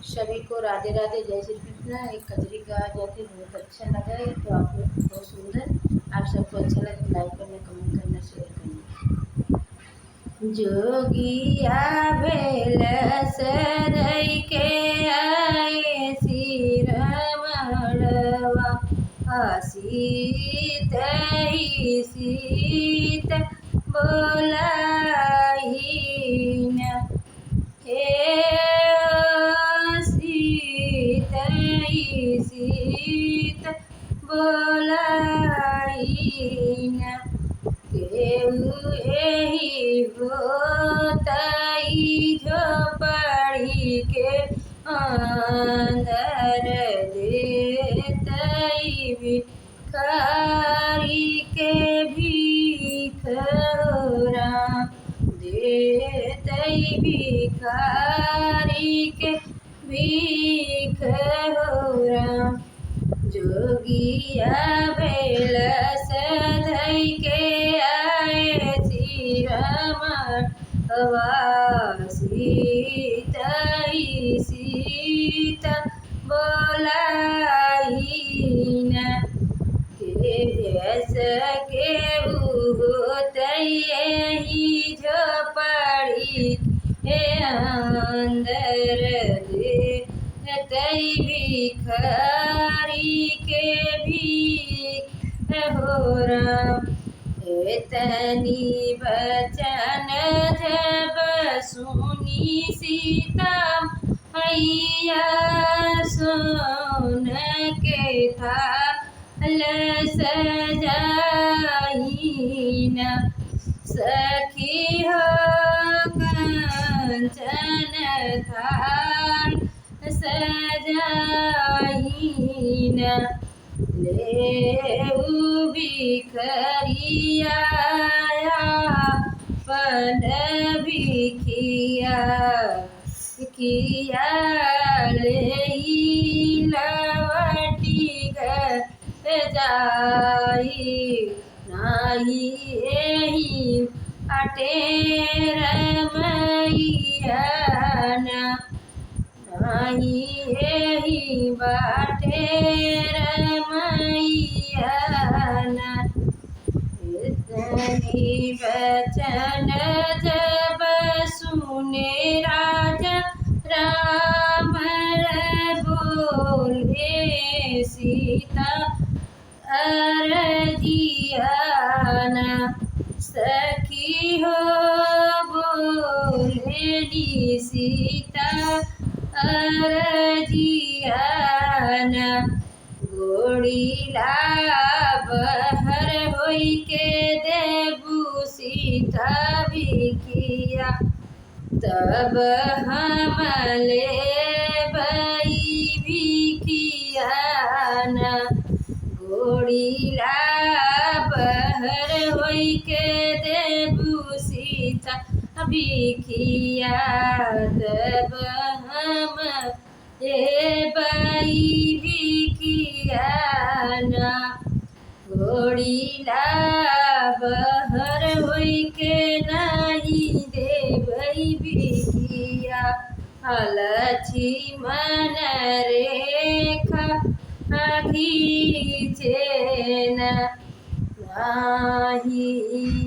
सभी को राधे राधे, जय श्री कृष्णा। एक कजरी गा जाके बहुत अच्छा लगा है, तो आप लोग बहुत सुंदर। आप सबको अच्छा लगे लाइक करना, कमेंट करना, शेयर करना। जोगिया भेल सदै के आए सिर मड़वा, सीत ही सीत बोलाइन हे सीत ही सीत बोलाइन केहू एही होतई झोपड़ी के अंदर देतई भिखारी के भिखोरा, देतई भिखारी के भिखोरा। जोगिया भेल सदै के आए सिर मड़वा, सीत ही सीत बोलाइन के भेष केहू होतई एही झोपड़ी के अंदर देतई भिखारी के भिखोरा। एतनी बचन जब सुनी सीता मैया, सोन के थाल सजाइन सखी हो कंचन थाल सजाइन लेऊ भिखरिया पन भिखिया किया लेई लवटी घर जाई, नाही एही अटेर मैया, नाही एही बाटेर मैया। इतनी बचन जब सुने राजा राम बोले सीता अरजियाना, सखी हो बोलेली सीता अरजियाना। गोड़ीला बहर होई के देबू सीता भिखिया, तब हम लेबई भिखियाना। गोड़ीला बहर होई के देबू सीता भिखिया, तब हम लेबई भिखियाना। गोड़ीला बहर होई के नाही देबई भिखिया, लक्ष्मण रेखा खींचेन नाही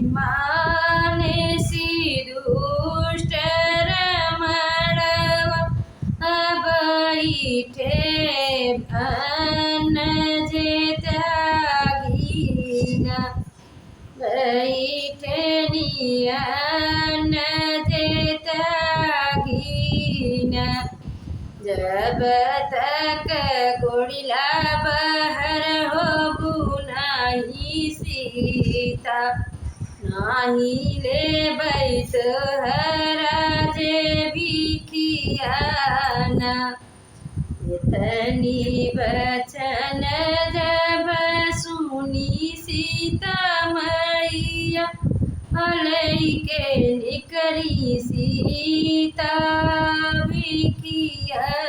माने दुष्ट रमणवा, बैठे भन जे त्यागीना, बैठे नियन जे त्यागीना। जब तक गोड़ीला बहर होबू नाही सीता, नाही लेबै तोहरा जे भिखियाना। इतनी बचन जब सुनी सीता मैया, लैके निकली सीता भिखियाना।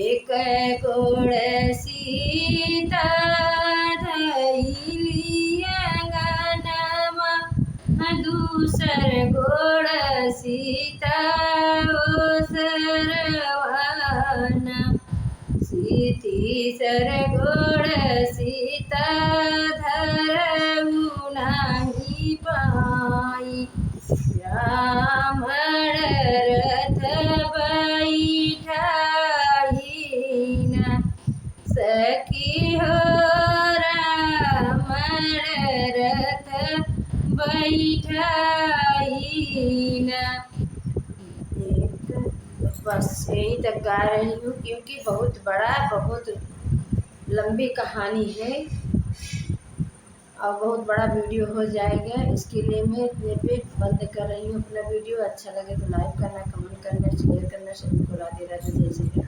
एक गोड़ सीता धैली अंगनमा, दूसर गोड़ सीता ओसर तीसर गोड़ सीता धरऊ नाही पाई। ब्राह्मण रथ बैठाईना सखी हो रामण रथ बैठाईना। बस यही तक गा रही हूँ क्योंकि बहुत बड़ा बहुत लंबी कहानी है और बहुत बड़ा वीडियो हो जाएगा। इसके लिए मैं इतने पे बंद कर रही हूँ अपना वीडियो। अच्छा लगे तो लाइक करना, कमेंट करना, शेयर करना। सभी को राधे राधे, जय श्री राम।